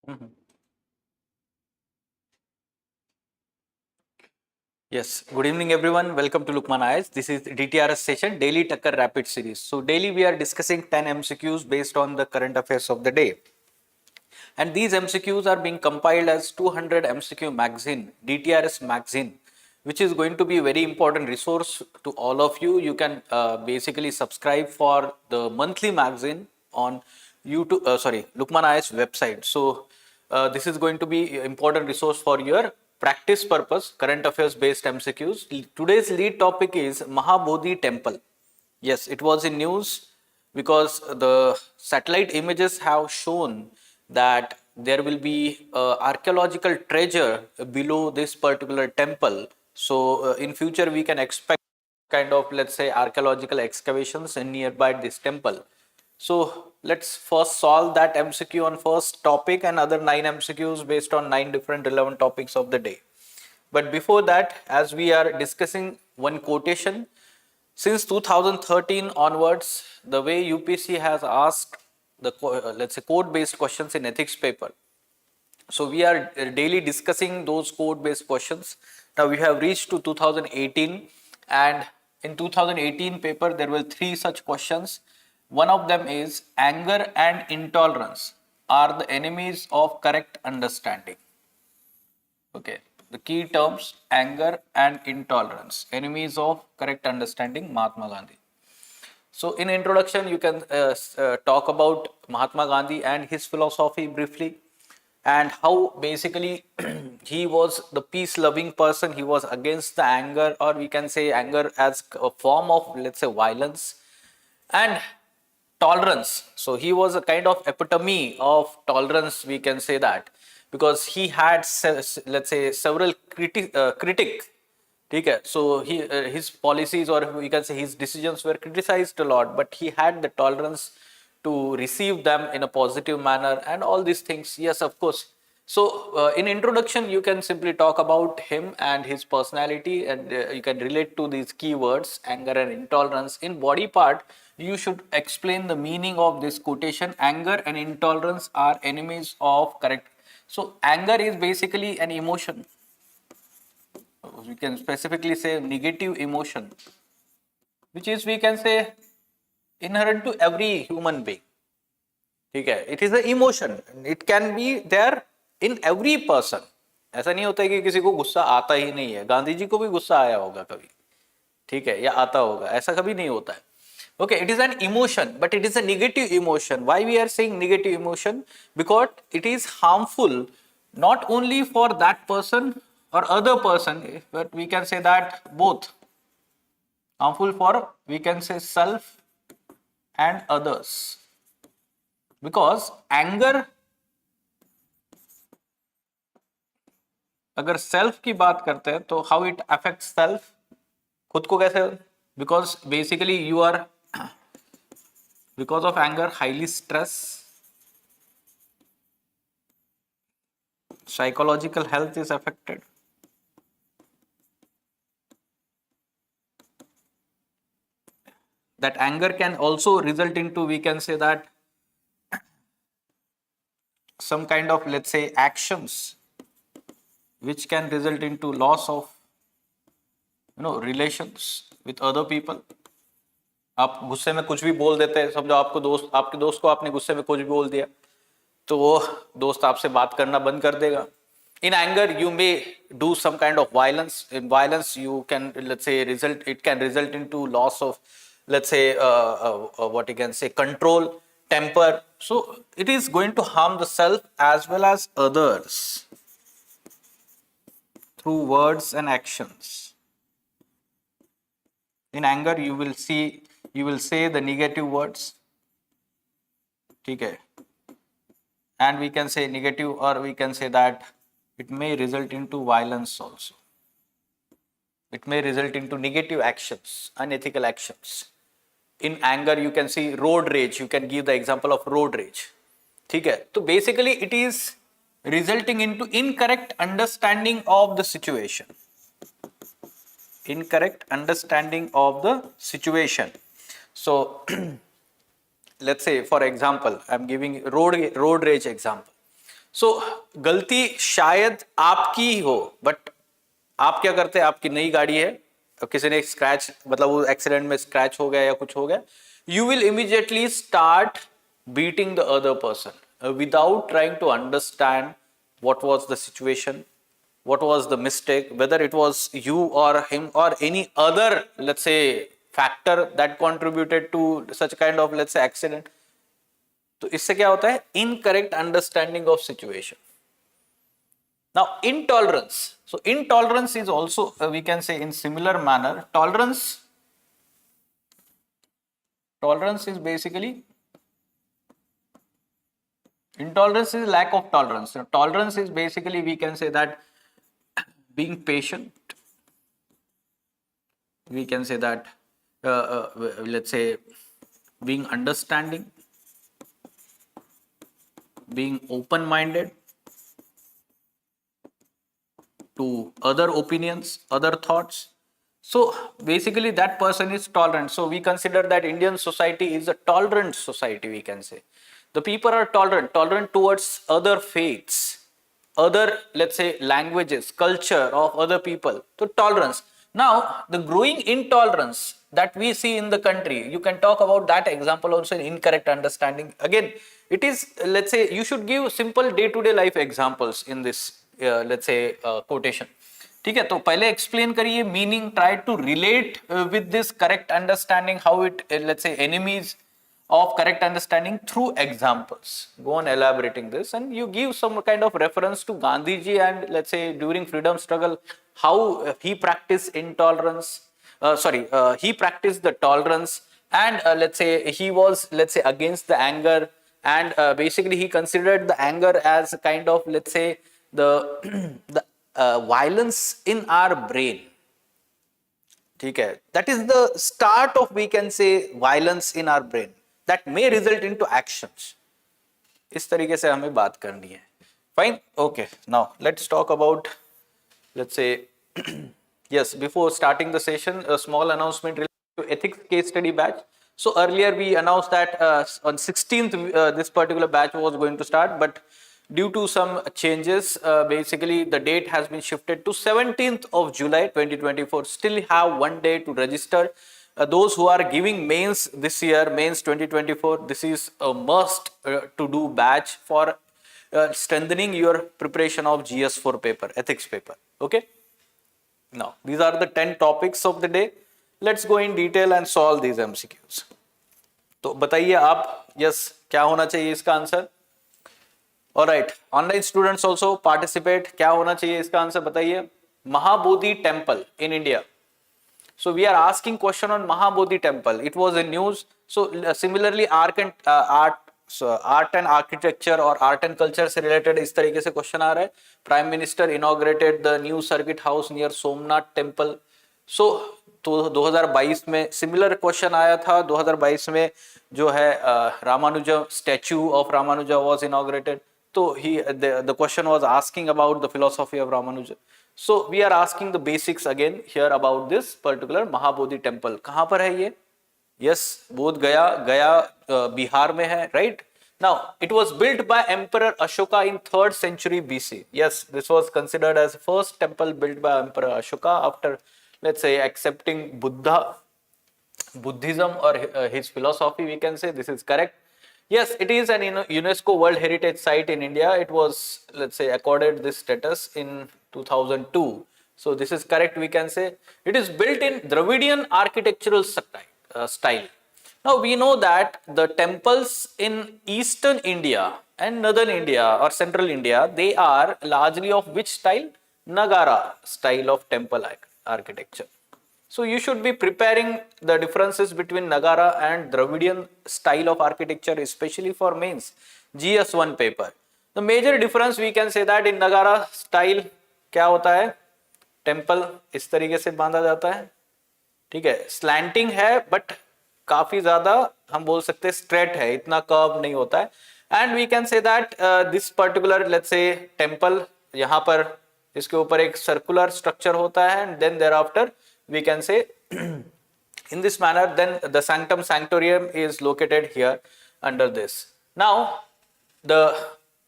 Mhm. Yes, good evening everyone. Welcome to Lukmaan IAS. This is DTRS session, Daily Takkar Rapid Series. So daily we are discussing 10 MCQs based on the current affairs of the day. And these MCQs are being compiled as 200 MCQ magazine, DTRS magazine, which is going to be a very important resource to all of you. You can basically subscribe for the monthly magazine on YouTube, Lukmaan IAS website. So this is going to be an important resource for your practice purpose, current affairs based MCQs. Today's lead topic is Mahabodhi temple. Yes, it was in news because the satellite images have shown that there will be archaeological treasure below this particular temple. So in future we can expect kind of, let's say, archaeological excavations in nearby this temple. So let's first solve that MCQ on first topic and other 9 MCQs based on 9 different relevant topics of the day. But before that, as we are discussing one quotation, since 2013 onwards, the way UPSC has asked the let's say code-based questions in ethics paper. So we are daily discussing those code-based questions. Now we have reached to 2018, and in 2018 paper there were 3 such questions. One of them is anger and intolerance are the enemies of correct understanding. Okay, the key terms anger and intolerance, enemies of correct understanding, Mahatma Gandhi. So, in introduction, you can talk about Mahatma Gandhi and his philosophy briefly, and how basically he was the peace-loving person. He was against the anger, or we can say anger as a form of, let's say, violence, and tolerance. So he was a kind of epitome of tolerance, we can say that, because he had, let's say, several critic. Okay, so his policies, or we can say his decisions, were criticized a lot, but he had the tolerance to receive them in a positive manner and all these things. Yes, of course. So in introduction, you can simply talk about him and his personality, and you can relate to these keywords anger and intolerance. In body part, you should explain the meaning of this quotation. Anger and intolerance are enemies of correct. So anger is basically an emotion. We can specifically say negative emotion, which is, we can say, inherent to every human being. ठीक है, it is an emotion, it can be there in every person. ऐसा नहीं होता है कि किसी को गुस्सा आता ही नहीं है. गांधी जी को भी गुस्सा आया होगा कभी, ठीक है, या आता होगा, ऐसा कभी नहीं होता है. Okay, it is an emotion, but it is a negative emotion. Why we are saying negative emotion? Because it is harmful not only for that person or other person, but we can say that both harmful for, we can say, self and others. Because anger, अगर self की बात करते हैं तो how it affect self, खुद को कैसे, because basically you are, because of anger, highly stress, psychological health is affected. That anger can also result into, we can say that, some kind of, let's say, actions which can result into loss of, relations with other people. आप गुस्से में कुछ भी बोल देते हैं, समझो आपको दोस्त, आपके दोस्त को आपने गुस्से में कुछ भी बोल दिया, तो वो दोस्त आपसे बात करना बंद कर देगा. In anger, you may do some kind of violence. In violence, you can, let's say, it can result into loss of, let's say, what you can say, control, temper. So it is going to harm the self as well as others through words and actions. In anger, you will say the negative words. Okay. And we can say negative, or we can say that it may result into violence also. It may result into negative actions, unethical actions. In anger, you can see road rage. You can give the example of road rage. Okay. So basically, it is resulting into incorrect understanding of the situation. Incorrect understanding of the situation. So let's say, for example, I'm giving road rage example. सो गलती शायद आपकी ही हो, but आप क्या करते हैं, आपकी नई गाड़ी है, किसी ने स्क्रैच, मतलब वो एक्सीडेंट में स्क्रैच हो गया या कुछ हो गया, you will immediately start beating the other person without trying to understand what was the situation, what was the mistake, whether it was you or him or any other, let's say, factor that contributed to such kind of, let's say, accident. तो इससे क्या होता है, incorrect understanding of situation. Now intolerance, so intolerance is also we can say in similar manner. Tolerance is basically, intolerance is lack of tolerance. So tolerance is basically, we can say that, being patient, we can say that, let's say, being understanding, being open minded to other opinions, other thoughts. So basically that person is tolerant. So we consider that Indian society is a tolerant society, we can say. The people are tolerant towards other faiths, other, let's say, languages, culture of other people. So tolerance. Now the growing intolerance that we see in the country, you can talk about that example also in incorrect understanding. Again, it is, let's say, you should give simple day-to-day life examples in this, let's say, quotation. ठीक है, तो पहले explain करिए meaning, try to relate with this correct understanding, how it, let's say, enemies of correct understanding through examples. Go on elaborating this, and you give some kind of reference to Gandhi ji, and let's say during freedom struggle, how he practiced intolerance, he practiced the tolerance, and let's say he was, let's say, against the anger, and basically he considered the anger as a kind of, let's say, the the violence in our brain. ठीक है, that is the start of, we can say, violence in our brain that may result into actions. इस तरीके से हमें बात करनी है. Fine, okay. Now let's talk about, let's say, yes, before starting the session, a small announcement related to ethics case study batch. So earlier we announced that on 16th this particular batch was going to start, but due to some changes, basically the date has been shifted to 17th of July 2024. Still have one day to register. Those who are giving mains this year, mains 2024, this is a must to do batch for strengthening your preparation of GS4 paper, ethics paper. Okay. Now these are the 10 topics of the day. Let's go in detail and solve these MCQs. तो बताइए आप, yes, क्या होना चाहिए इसका answer? Alright, online students also participate. क्या होना चाहिए इसका आंसर बताइए? Mahabodhi temple in India. So we are asking question on Mahabodhi temple. It was in news. So similarly, art and architecture or art and culture से related इस तरीके से question आ रहा है. Prime Minister inaugurated the new circuit house near Somnath temple. So तो 2022 में similar question आया था. 2022 में जो है Ramanuja, statue of Ramanuja was inaugurated. तो the question was asking about the philosophy of Ramanuja. So we are asking the basics again here about this particular Mahabodhi temple. कहाँ पर है ये? Yes, बोध गया बिहार में है, right? Now it was built by Emperor Ashoka in 3rd century BC. Yes, this was considered as first temple built by Emperor Ashoka after, let's say, accepting Buddhism or his philosophy, we can say. This is correct. Yes, it is an UNESCO World Heritage Site in India. It was, let's say, accorded this status in 2002. So this is correct, we can say. It is built in Dravidian architectural style. Now we know that the temples in eastern India and northern India or central India, they are largely of which style? Nagara style of temple architecture. So you should be preparing the differences between Nagara and Dravidian style of architecture, especially for mains GS1 paper. The major difference, we can say that in Nagara style क्या होता है? Temple इस तरीके से बांधा जाता है, ठीक है, स्लैंटिंग है, बट काफी ज्यादा हम बोल सकते हैं स्ट्रेट है, इतना कर्व नहीं होता है. And we can say that this particular, let's say, temple, यहाँ पर इसके ऊपर एक सर्कुलर स्ट्रक्चर होता है, and then thereafter we can say in this manner, then the sanctorium is located here under this. Now the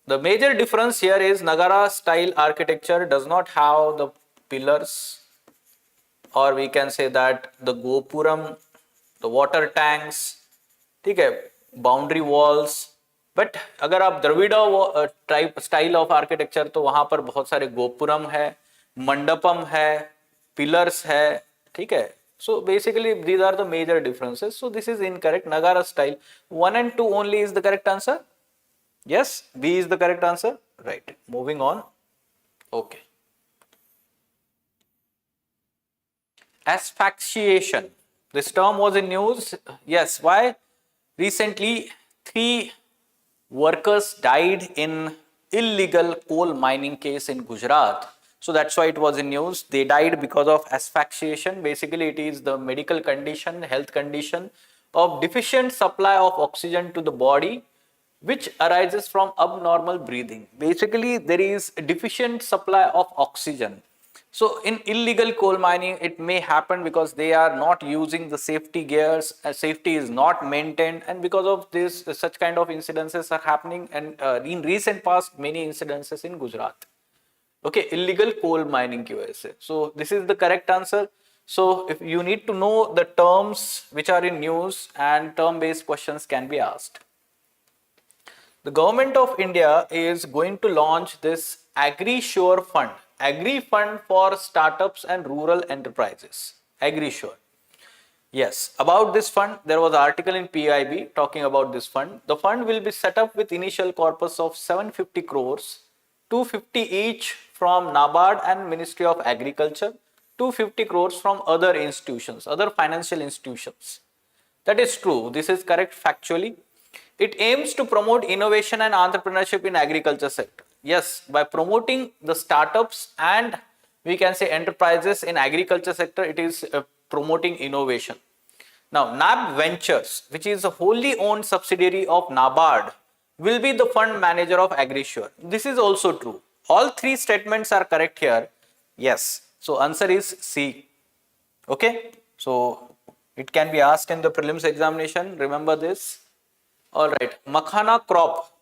The major difference here is Nagara style architecture does not have the pillars, or we can say that the gopuram, the water tanks, ठीक है, boundary walls. But अगर आप Dravid type style of architecture, तो वहां पर बहुत सारे गोपुरम है, मंडपम है, पिलर्स है. ठीक है. So basically these are the major differences. So this is incorrect. Nagara style 1 and 2 only is the correct answer. Yes, B is the correct answer. Right. Moving on. Okay. Asphyxiation. This term was in news. Yes. Why? Recently, 3 workers died in illegal coal mining case in Gujarat. So that's why it was in news. They died because of asphyxiation. Basically, it is the medical condition, health condition of deficient supply of oxygen to the body, which arises from abnormal breathing. Basically, there is a deficient supply of oxygen. So in illegal coal mining, it may happen because they are not using the safety gears, safety is not maintained, and because of this, such kind of incidences are happening. And in recent past, many incidences in Gujarat. Okay, illegal coal mining की वजह से. So this is the correct answer. So if you need to know the terms which are in news, and term-based questions can be asked. The government of India is going to launch this AgriSure Fund. Agri Fund for startups and rural enterprises. AgriSure. Yes, about this fund, there was an article in PIB talking about this fund. The fund will be set up with initial corpus of 750 crores, 250 each from NABARD and Ministry of Agriculture, 250 crores from other institutions, other financial institutions. That is true. This is correct factually. It aims to promote innovation and entrepreneurship in agriculture sector. Yes, by promoting the startups and we can say enterprises in agriculture sector, it is promoting innovation. Now, NAB Ventures, which is a wholly owned subsidiary of NABARD, will be the fund manager of AgriSure. This is also true. All 3 statements are correct here. Yes. So answer is C. Okay. So it can be asked in the prelims examination. Remember this. All right. Makhana crop.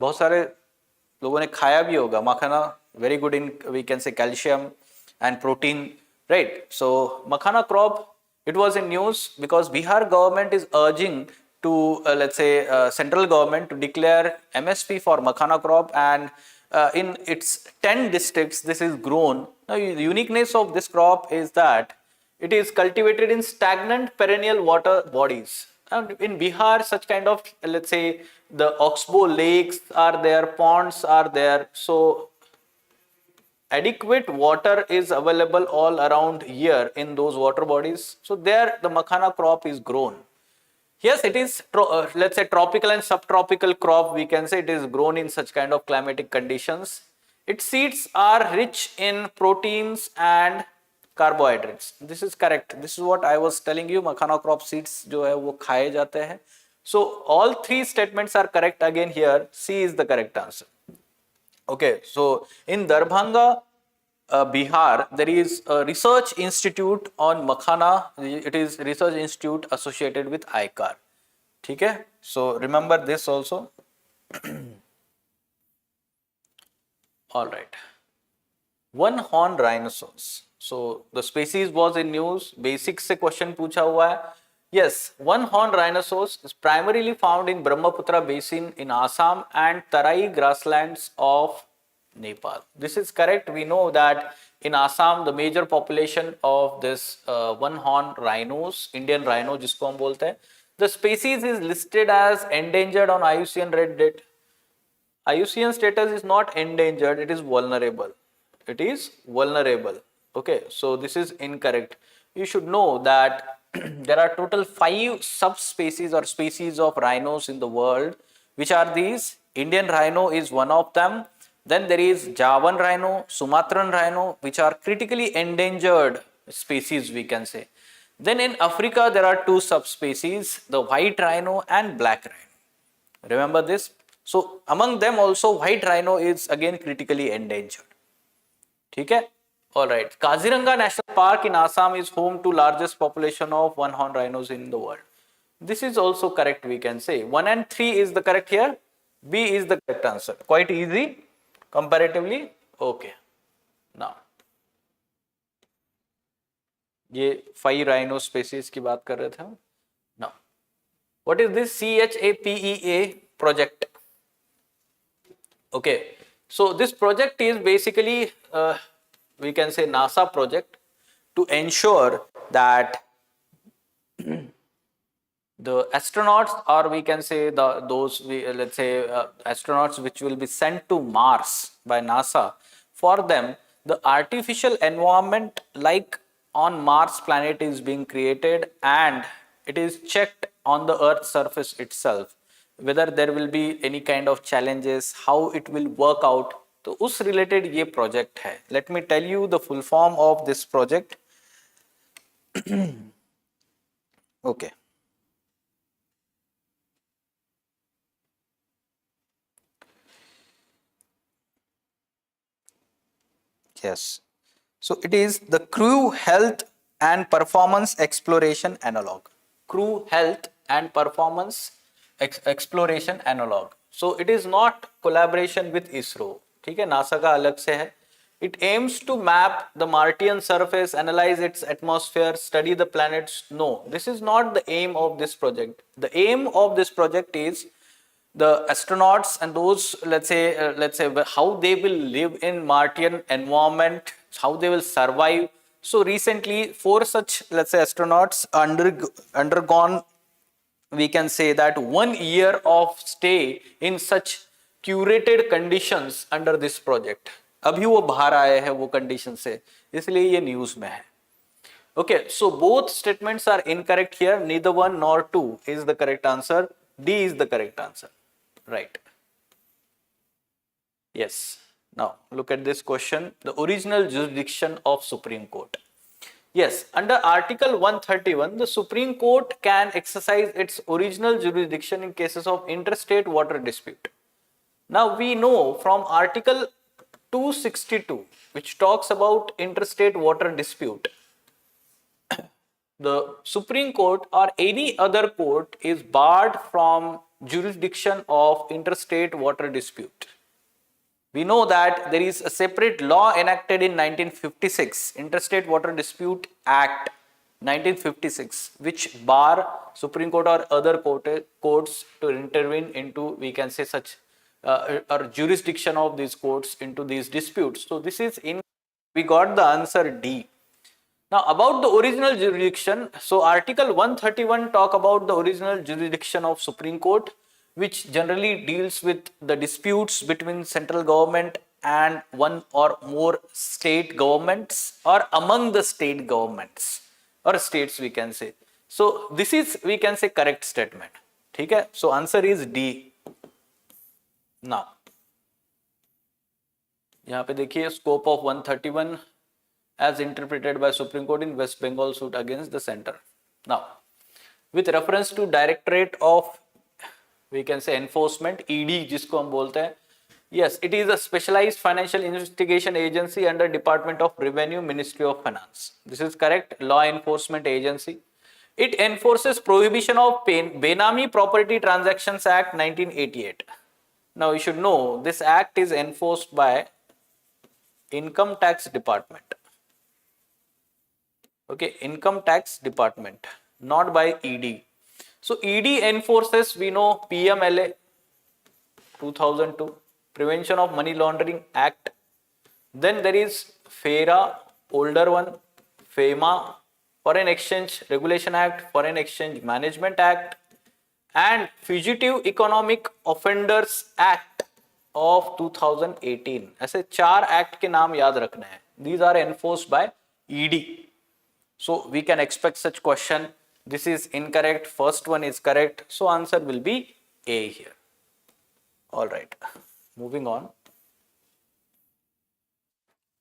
बहुत सारे लोगों ने खाया भी होगा makhana. Very good in, we can say, calcium and protein. Right. So makhana crop, it was in news because Bihar government is urging to let's say central government to declare MSP for makhana crop, and in its 10 districts this is grown. Now the uniqueness of this crop is that it is cultivated in stagnant perennial water bodies, and in Bihar such kind of, let's say, the oxbow lakes are there, ponds are there, so adequate water is available all around here in those water bodies. So there the makhana crop is grown. Yes, it is let's say tropical and subtropical crop, we can say. It is grown in such kind of climatic conditions. Its seeds are rich in proteins and carbohydrates. This is correct. This is what I was telling you. Makhana crop seeds जो है वो खाए जाते हैं. So all 3 statements are correct again here. C is the correct answer. Okay, so in Darbhanga, Bihar, there is a research institute on makhana. It is research institute associated with ICAR. Okay, so remember this also. All right. One-horn rhinoceros. So the species was in news. Basics से question पूछा हुआ है. Yes, one-horn rhinoceros is primarily found in Brahmaputra basin in Assam and Tarai grasslands of Nepal. This is correct. We know that in Assam the major population of this one-horn rhinos, Indian rhino जिसको हम बोलते हैं, the species is listed as endangered on IUCN Red Date. IUCN status is not endangered, it is vulnerable. It is vulnerable. Okay, so this is incorrect. You should know that there are total 5 subspecies or species of rhinos in the world. Which are these? Indian rhino is one of them. Then there is Javan rhino, Sumatran rhino, which are critically endangered species, we can say. Then in Africa, there are 2 subspecies, the white rhino and black rhino. Remember this? So among them also, white rhino is again critically endangered. Okay? Alright. Kaziranga National Park in Assam is home to largest population of one-horn rhinos in the world. This is also correct, we can say. 1 and 3 is the correct here. B is the correct answer. Quite easy comparatively. Okay. Now, ये 5 rhino species की बात कर रहे थे हम. Now, what is this CHAPEA project? Okay, so this project is basically we can say NASA project to ensure that the astronauts, or we can say let's say astronauts which will be sent to Mars by NASA, for them the artificial environment like on Mars planet is being created, and it is checked on the Earth's surface itself whether there will be any kind of challenges, how it will work out. तो उस related ये project है. Let me tell you the full form of this project. Okay. Yes. So it is the crew health and performance exploration analog. Crew health and performance exploration analog. So it is not collaboration with ISRO. ठीक है, NASA का अलग से है. It aims to map the Martian surface, analyze its atmosphere, study the planets. No, this is not the aim of this project. The aim of this project is the astronauts and those, let's say how they will live in Martian environment, how they will survive. So recently 4 such, let's say, astronauts undergone, we can say that 1 year of stay in such curated conditions under this project. अभी वो बाहर आए हैं वो condition से, इसलिए ये news में है. Okay, so both statements are incorrect here. Neither 1 nor 2 is the correct answer. D is the correct answer. Right. Yes. Now look at this question. The original jurisdiction of Supreme Court. Yes, under Article 131, the Supreme Court can exercise its original jurisdiction in cases of interstate water dispute. Now we know from Article 262, which talks about interstate water dispute, the Supreme Court or any other court is barred from jurisdiction of interstate water dispute. We know that there is a separate law enacted in 1956, Interstate Water Dispute Act 1956, which bar Supreme Court or other courts to intervene into, we can say, such or jurisdiction of these courts into these disputes. So this is in, we got the answer D. Now about the original jurisdiction, so Article 131 talk about the original jurisdiction of Supreme Court, which generally deals with the disputes between central government and one or more state governments or among the state governments or states, we can say. So this is, we can say, correct statement. ठीक है, so answer is D. Now यहाँ पे देखिए scope of 131 as interpreted by Supreme Court in West Bengal suit against the center. Now with reference to Directorate of, we can say, enforcement, ED जिसको हम बोलते हैं, yes, it is a specialized financial investigation agency under Department of Revenue, Ministry of Finance. This is correct, law enforcement agency. It enforces prohibition of Benami Property Transactions Act 1988. Now you should know this act is enforced by Income Tax Department. Okay, Income Tax Department, not by ED. So ED enforces, we know, PMLA 2002, Prevention of Money Laundering Act. Then there is FERA, older one, FEMA, Foreign Exchange Regulation Act, Foreign Exchange Management Act, and Fugitive Economic Offenders Act of 2018. ऐसे 4 act के नाम याद रखने हैं. These are enforced by ED. So we can expect such question. This is incorrect. First one is correct. So answer will be A here. All right. Moving on.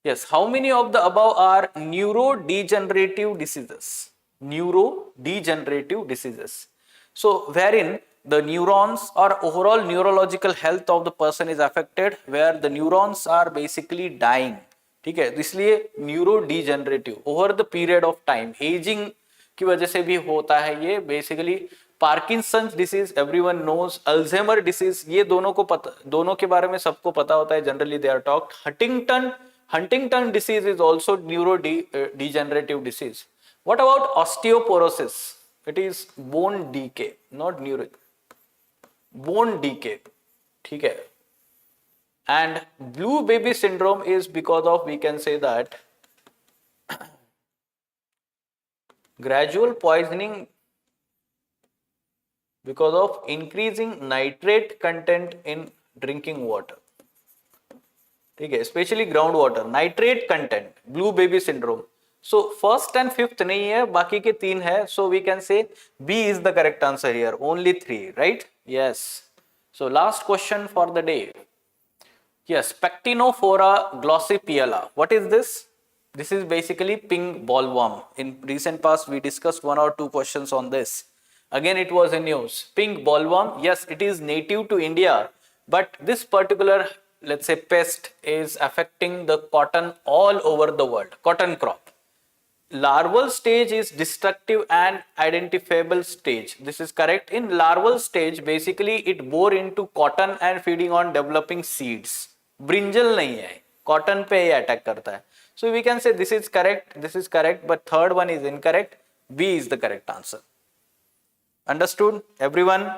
Yes. How many of the above are neurodegenerative diseases? Neurodegenerative diseases. So wherein the neurons or overall neurological health of the person is affected, where the neurons are basically dying. ठीक है, इसलिए neurodegenerative over the period of time, ageing की वजह से भी होता है ये. Basically Parkinson's disease everyone knows, Alzheimer disease ये दोनों को पता, दोनों के बारे में सबको पता होता है, generally they are talked. Huntington disease is also neuro degenerative disease. What about osteoporosis? It is bone decay, not neuro, bone decay. ठीक है. And blue baby syndrome is because of, we can say that, gradual poisoning because of increasing nitrate content in drinking water. ठीक है, especially ground water, nitrate content, blue baby syndrome. So first and fifth नहीं है, बाकी के तीन है. So we can say B is the correct answer here. Only 3, right? Yes. So last question for the day. Yes, Pectinophora glossipiella. What is this? This is basically pink bollworm. In recent past, we discussed 1 or 2 questions on this. Again, it was in news. Pink bollworm, yes, it is native to India, but this particular, let's say, pest is affecting the cotton all over the world, cotton crop. Larval stage is destructive and identifiable stage. This is correct. In larval stage, basically it bore into cotton and feeding on developing seeds. Brinjal nahi hai, cotton pe hi attack karta hai. So we can say this is correct, but third one is incorrect. B is the correct answer. Understood, everyone?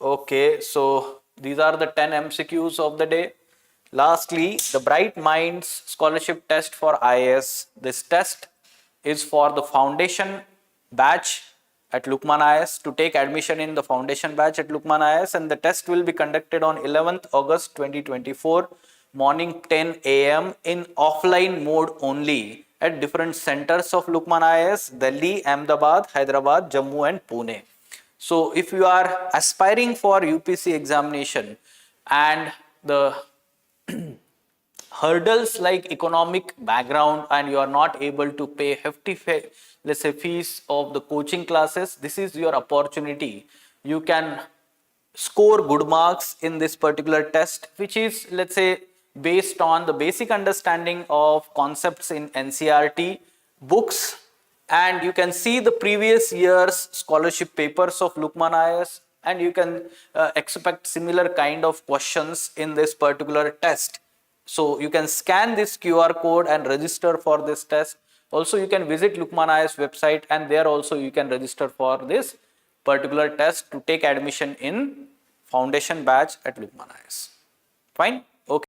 Okay, so these are the 10 MCQs of the day. Lastly, the Bright Minds Scholarship Test for IAS. This test is for the foundation batch at Lukmaan IAS. To take admission in the foundation batch at Lukmaan IAS, and the test will be conducted on 11th August 2024, morning 10 a.m. in offline mode only at different centers of Lukmaan IAS, Delhi, Ahmedabad, Hyderabad, Jammu and Pune. So if you are aspiring for UPSC examination and the hurdles like economic background and you are not able to pay hefty, let's say, fees of the coaching classes, this is your opportunity. You can score good marks in this particular test, which is, let's say, based on the basic understanding of concepts in NCERT books, and you can see the previous year's scholarship papers of Lukmaan IAS, and you can expect similar kind of questions in this particular test. So you can scan this QR code and register for this test. Also, you can visit Lukmaan IAS website, and there also you can register for this particular test to take admission in foundation batch at Lukmaan IAS. Fine.